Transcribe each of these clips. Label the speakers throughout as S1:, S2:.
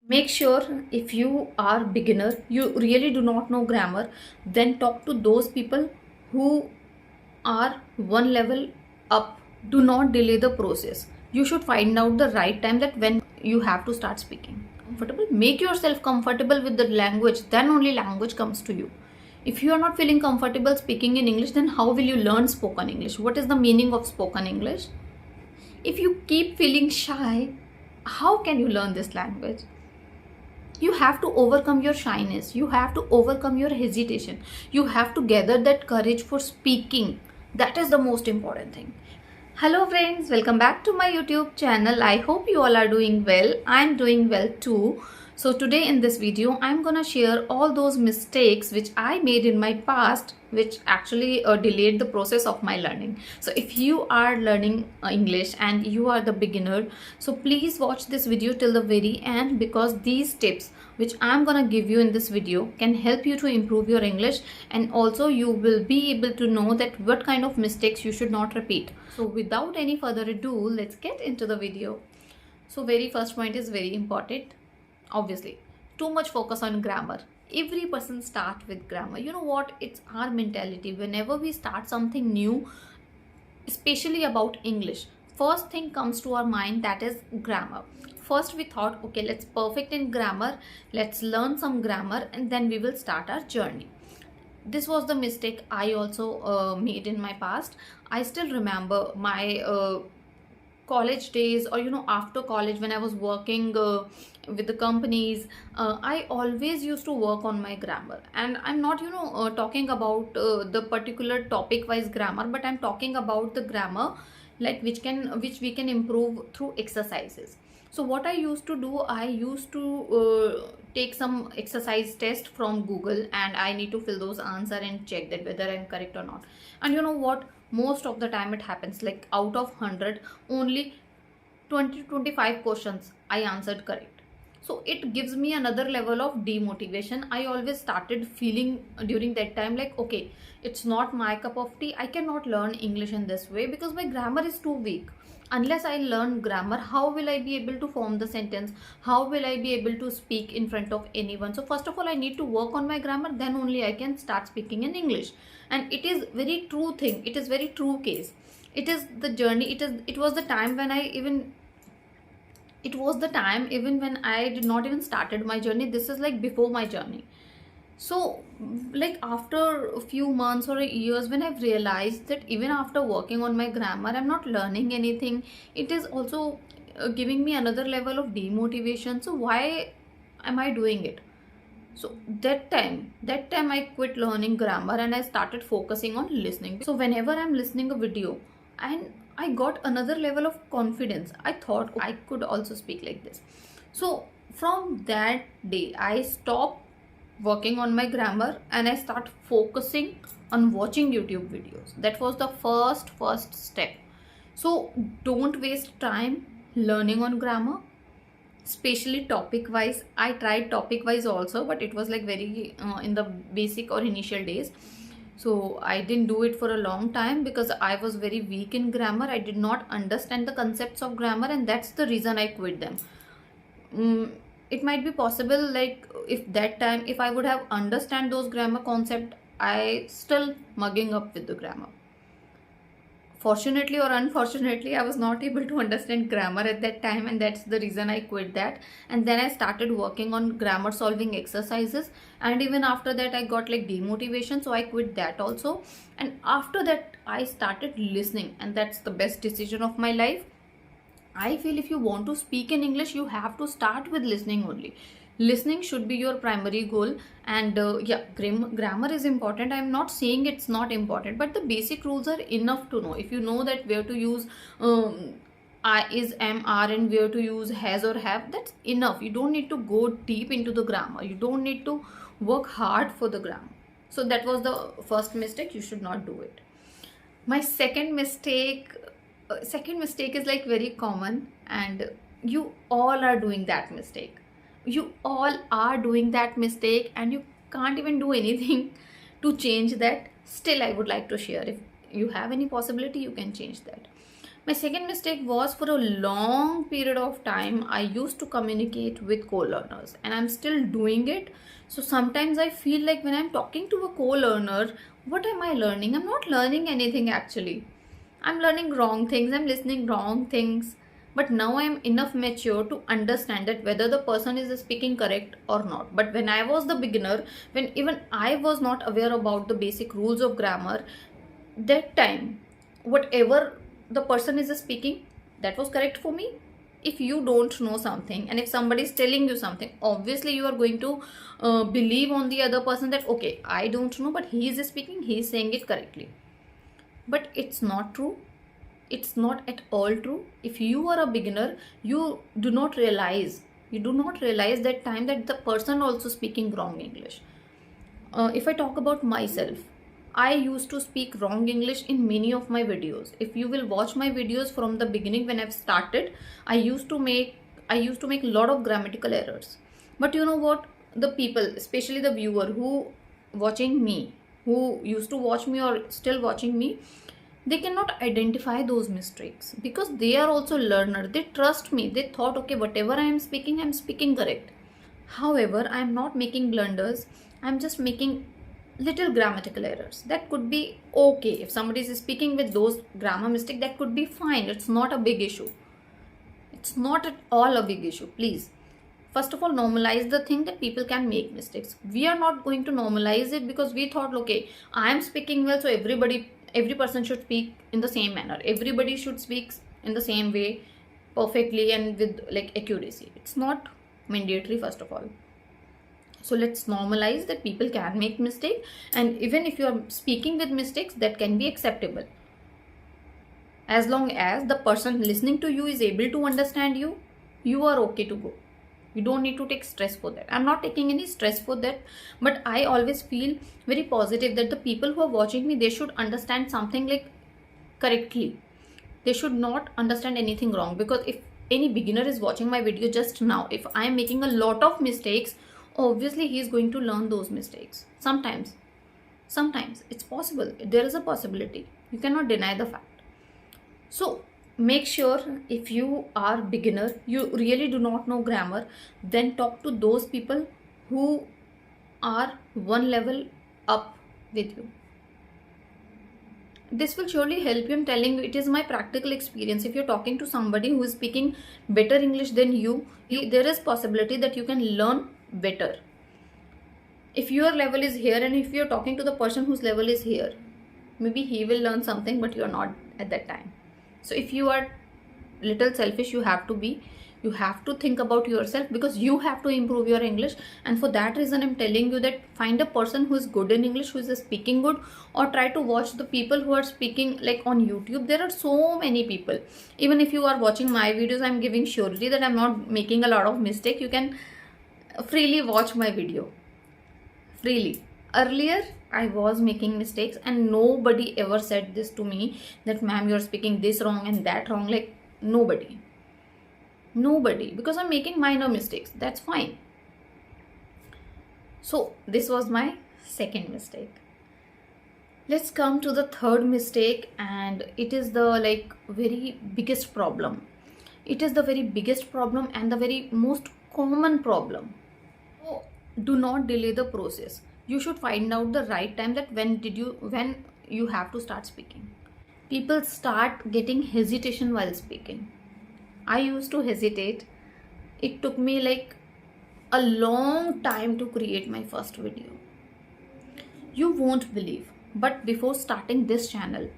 S1: Make sure if you are beginner, you really do not know grammar, then talk to those people who are one level up. Do not delay the process. You should find out the right time that when you have to start speaking. Comfortable. Make yourself comfortable with the language, then only language comes to you. If you are not feeling comfortable speaking in English, then how will you learn spoken English? What is the meaning of spoken English? If you keep feeling shy, how can you learn this language? You have to overcome your shyness, you have to overcome your hesitation, you have to gather that courage for speaking. That is the most important thing. Hello friends, welcome back to my YouTube channel. I hope you all are doing well. I'm doing well too. So today in this video I'm gonna share all those mistakes which I made in my past, which actually delayed the process of my learning. So if you are learning English and you are the beginner, so please watch this video till the very end, because these tips which I'm gonna give you in this video can help you to improve your English, and also you will be able to know that what kind of mistakes you should not repeat. So without any further ado, let's get into the video. So very first point is very important. Obviously, too much focus on grammar. Every person start with grammar. You know what? It's our mentality. Whenever we start something new, especially about English, first thing comes to our mind, that is grammar. First we thought, okay, let's perfect in grammar, let's learn some grammar, and then we will start our journey. This was the mistake I also made in my past. I still remember my college days, or after college when I was working with the companies. I always used to work on my grammar, and I'm not talking about the particular topic wise grammar, but I'm talking about the grammar like which we can improve through exercises. So what I used to do, I used to take some exercise test from Google, and I need to fill those answer and check that whether I'm correct or not. And you know what, most of the time it happens, like out of 100 only 20 to 25 questions I answered correct. So it gives me another level of demotivation. I always started feeling during that time like, okay, it's not my cup of tea, I cannot learn English in this way because my grammar is too weak. Unless I learn grammar, how will I be able to form the sentence? How will I be able to speak in front of anyone? So first of all, I need to work on my grammar, then only I can start speaking in English. And it is very true thing, it is very true case. It is the journey. It was the time when even when I did not even started my journey. This is like before my journey. So like after a few months or years, when I've realized that even after working on my grammar, I'm not learning anything, it is also giving me another level of demotivation. So why am I doing it? So that time I quit learning grammar and I started focusing on listening. So whenever I'm listening a video, and I got another level of confidence, I thought I could also speak like this. So from that day I stopped working on my grammar and I start focusing on watching YouTube videos. That was the first step. So don't waste time learning on grammar, especially topic wise. I tried topic wise also, but it was like very in the basic or initial days. So I didn't do it for a long time because I was very weak in grammar. I did not understand the concepts of grammar, and that's the reason I quit them. It might be possible, like if that time if I would have understand those grammar concept, I still mugging up with the grammar. Fortunately or unfortunately, I was not able to understand grammar at that time, and that's the reason I quit that. And then I started working on grammar solving exercises, and even after that I got like demotivation, so I quit that also. And after that I started listening, and that's the best decision of my life. I feel if you want to speak in English, you have to start with listening only. Listening should be your primary goal. And yeah, grammar is important. I'm not saying it's not important, but the basic rules are enough to know. If you know that where to use I is, am, are, and where to use has or have, that's enough. You don't need to go deep into the grammar. You don't need to work hard for the grammar. So that was the first mistake. You should not do it. My second mistake is like very common, and you all are doing that mistake. You all are doing that mistake, and you can't even do anything to change that. Still, I would like to share, if you have any possibility, you can change that. My second mistake was, for a long period of time I used to communicate with co-learners, and I'm still doing it. So sometimes I feel like when I'm talking to a co-learner, what am I learning? I'm not learning anything actually. I'm learning wrong things, I'm listening wrong things. But now I'm enough mature to understand that whether the person is speaking correct or not. But when I was the beginner, when even I was not aware about the basic rules of grammar, that time whatever the person is speaking, that was correct for me. If you don't know something and if somebody is telling you something, obviously you are going to believe on the other person that okay, I don't know, but he is speaking, he is saying it correctly. But it's not true. It's not at all true. If you are a beginner, you do not realize that time that the person also speaking wrong English. If I talk about myself, I used to speak wrong English in many of my videos. If you will watch my videos from the beginning when I've started, I used to make a lot of grammatical errors. But you know what? The people, especially the viewer who watching me, who used to watch me or still watching me, they cannot identify those mistakes because they are also learner. They trust me. They thought, okay, whatever I'm speaking correct. However, I'm not making blunders. I'm just making little grammatical errors. That could be okay. If somebody is speaking with those grammar mistakes, that could be fine. It's not a big issue. It's not at all a big issue. Please, first of all, normalize the thing that people can make mistakes. We are not going to normalize it because we thought, okay, I am speaking well, so every person should speak in the same manner. Everybody should speak in the same way, perfectly and with like accuracy. It's not mandatory, first of all. So let's normalize that people can make mistake, and even if you are speaking with mistakes, that can be acceptable as long as the person listening to you is able to understand you. You are okay to go. You don't need to take stress for that. I'm not taking any stress for that, but I always feel very positive that the people who are watching me, they should understand something like correctly. They should not understand anything wrong, because if any beginner is watching my video just now, if I am making a lot of mistakes, obviously he is going to learn those mistakes. Sometimes it's possible. There is a possibility. You cannot deny the fact. So make sure, if you are beginner, you really do not know grammar, then talk to those people who are one level up with you. This will surely help you. I'm telling you, it is my practical experience. If you're talking to somebody who is speaking better English than you, there is possibility that you can learn better. If your level is here and if you're talking to the person whose level is here, maybe he will learn something, but you're not at that time. So if you are little selfish, you have to think about yourself, because you have to improve your English. And for that reason, I'm telling you that find a person who is good in English, who is speaking good, or try to watch the people who are speaking like on YouTube. There are so many people. Even if you are watching my videos, I'm giving surety that I'm not making a lot of mistake. You can freely watch my video. Freely. Earlier, I was making mistakes and nobody ever said this to me that ma'am, you're speaking this wrong and that wrong. Like nobody, because I'm making minor mistakes. That's fine. So this was my second mistake. Let's come to the third mistake, and it is the very biggest problem. It is the very biggest problem and the very most common problem. So do not delay the process. You should find out the right time, that when you have to start speaking. People start getting hesitation while speaking. I used to hesitate. It took me like a long time to create my first video. You won't believe, but before starting this channel,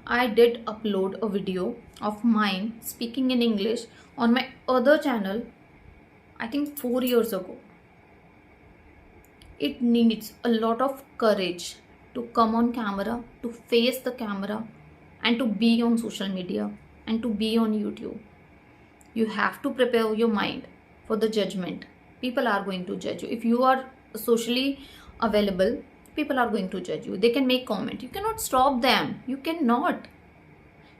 S1: I did upload a video of mine speaking in English on my other channel, I think 4 years ago. It needs a lot of courage to come on camera, to face the camera, and to be on social media and to be on YouTube. You have to prepare your mind for the judgment. People are going to judge you. If you are socially available, people are going to judge you. They can make comment. You cannot stop them. You cannot.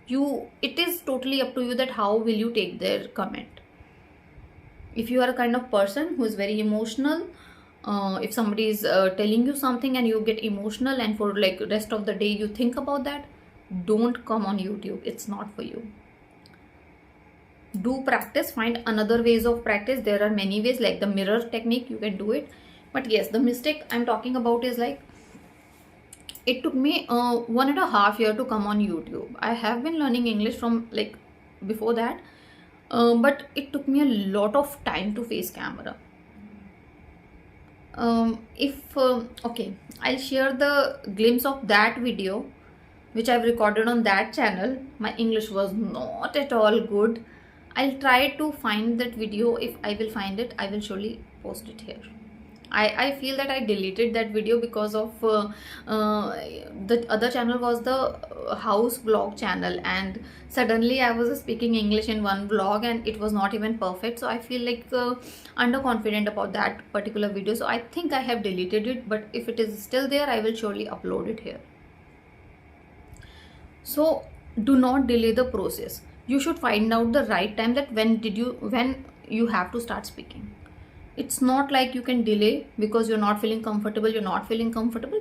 S1: It is totally up to you that how will you take their comment. If you are a kind of person who is very emotional, if somebody is telling you something and you get emotional and for like rest of the day you think about that, don't come on YouTube. It's not for you. Do practice, find another ways of practice. There are many ways, like the mirror technique, you can do it. But yes, the mistake I'm talking about is like, it took me 1.5 year to come on YouTube. I have been learning English from like before that, but it took me a lot of time to face camera. If Okay, I'll share the glimpse of that video which I've recorded on that channel. My English was not at all good. I'll try to find that video. If I will find it, I will surely post it here. I feel that I deleted that video because of the other channel was the house vlog channel, and suddenly I was speaking English in one vlog and it was not even perfect. So I feel like underconfident about that particular video. So I think I have deleted it, but if it is still there, I will surely upload it here. So do not delay the process. You should find out the right time, that when you have to start speaking. It's not like you can delay because you're not feeling comfortable.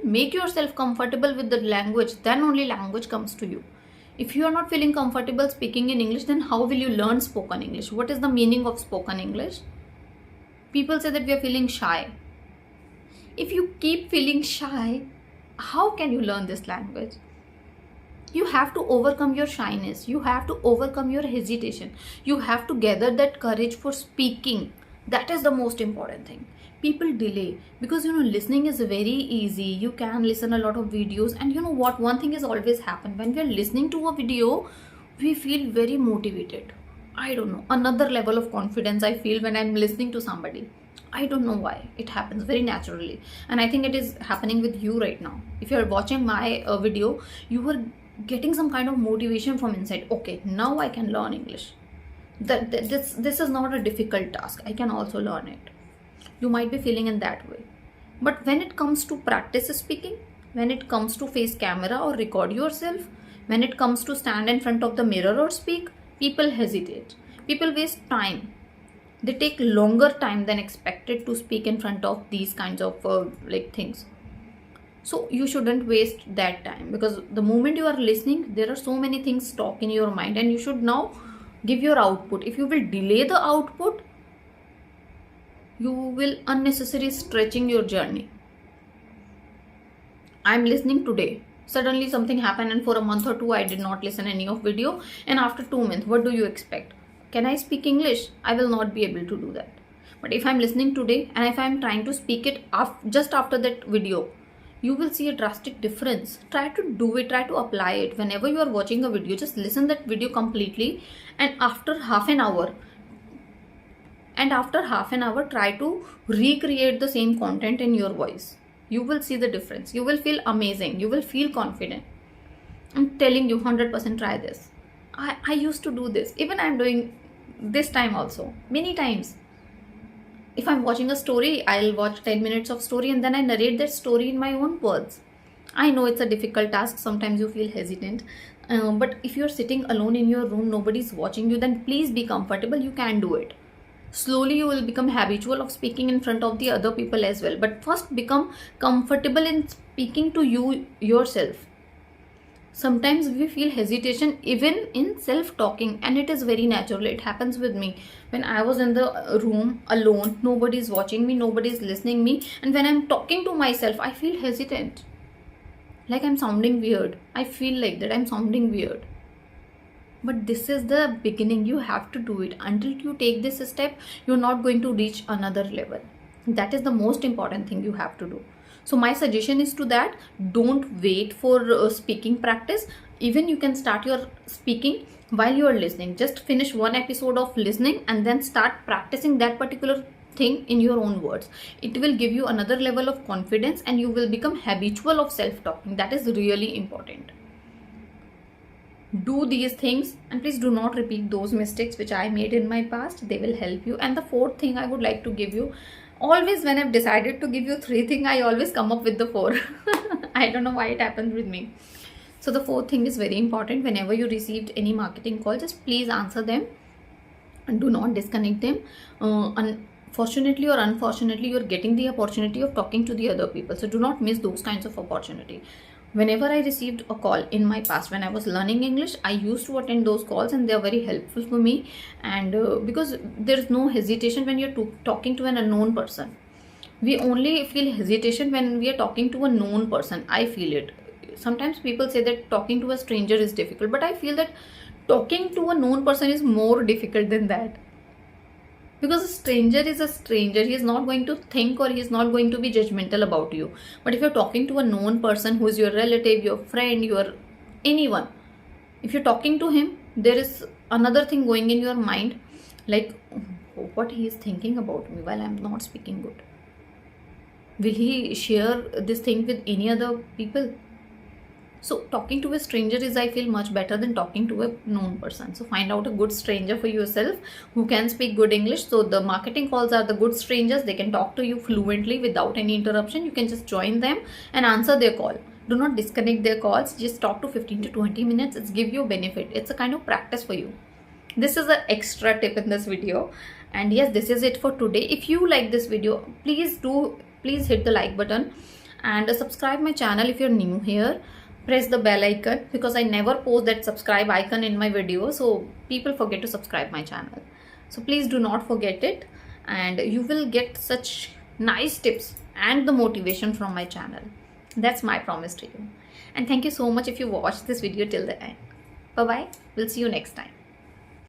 S1: Make yourself comfortable with the language, then only language comes to you. If you are not feeling comfortable speaking in English, then how will you learn spoken English? What is the meaning of spoken English? People say that we are feeling shy. If you keep feeling shy, how can you learn this language? You have to overcome your shyness. You have to overcome your hesitation. You have to gather that courage for speaking. That is the most important thing. People delay because listening is very easy. You can listen a lot of videos, and what, one thing is always happen when we are listening to a video, we feel very motivated. I don't know, another level of confidence I feel when I'm listening to somebody. I don't know why. It happens very naturally, and I think it is happening with you right now. If you're watching my video, you are getting some kind of motivation from inside. Okay, now I can learn English. This is not a difficult task. I can also learn it. You might be feeling in that way. But when it comes to practice speaking, when it comes to face camera or record yourself, when it comes to stand in front of the mirror or speak, people hesitate. People waste time. They take longer time than expected to speak in front of these kinds of things. So you shouldn't waste that time, because the moment you are listening, there are so many things stuck in your mind, and you should now give your output. If you will delay the output, you will unnecessarily stretching your journey. I'm listening today. Suddenly something happened, and for a month or two I did not listen any of video, and after 2 months, what do you expect? Can I speak English? I will not be able to do that. But if I'm listening today and if I'm trying to speak it just after that video, you will see a drastic difference. Try to do it, try to apply it. Whenever you are watching a video, just listen that video completely, and after half an hour, try to recreate the same content in your voice. You will see the difference. You will feel amazing. You will feel confident. I'm telling you, 100% try this. I used to do this. Even I'm doing this time also, many times. If I'm watching a story, I'll watch 10 minutes of story and then I narrate that story in my own words. I know it's a difficult task. Sometimes you feel hesitant. But if you're sitting alone in your room, nobody's watching you, then please be comfortable. You can do it. Slowly you will become habitual of speaking in front of the other people as well. But first become comfortable in speaking to you yourself. Sometimes we feel hesitation even in self-talking, and it is very natural. It happens with me. When I was in the room alone, nobody is watching me, nobody is listening me, and when I'm talking to myself, I feel hesitant. Like I'm sounding weird. I feel like that I'm sounding weird. But this is the beginning. You have to do it. Until you take this step, you're not going to reach another level. That is the most important thing you have to do. So my suggestion is to that, don't wait for speaking practice. Even you can start your speaking while you are listening. Just finish one episode of listening and then start practicing that particular thing in your own words. It will give you another level of confidence and you will become habitual of self-talking. That is really important. Do these things and please do not repeat those mistakes which I made in my past. They will help you. And the fourth thing I would like to give you, always when I've decided to give you 3 things, I always come up with the 4. I don't know why it happens with me. So the 4th thing is very important. Whenever you received any marketing call, just please answer them and do not disconnect them. Unfortunately or unfortunately, you're getting the opportunity of talking to the other people. So do not miss those kinds of opportunity. Whenever I received a call in my past when I was learning English, I used to attend those calls, and they are very helpful for me. And because there is no hesitation when you're talking to an unknown person. We only feel hesitation when we are talking to a known person. I feel it. Sometimes people say that talking to a stranger is difficult, but I feel that talking to a known person is more difficult than that. Because a stranger is a stranger, he is not going to think, or he is not going to be judgmental about you. But if you're talking to a known person who is your relative, your friend, your anyone, if you're talking to him, there is another thing going in your mind, like, "Oh, what he is thinking about me while I'm not speaking good. Will he share this thing with any other people?" So talking to a stranger is, I feel, much better than talking to a known person. So find out a good stranger for yourself who can speak good English. So the marketing calls are the good strangers. They can talk to you fluently without any interruption. You can just join them and answer their call. Do not disconnect their calls. Just talk to 15 to 20 minutes. It's give you benefit. It's a kind of practice for you. This is an extra tip in this video. And yes, this is it for today. If you like this video, please hit the like button and subscribe my channel if you're new here. Press the bell icon, because I never post that subscribe icon in my video, so people forget to subscribe my channel. So please do not forget it, and you will get such nice tips and the motivation from my channel. That's my promise to you. And thank you so much if you watched this video till the end. Bye bye. We'll see you next time.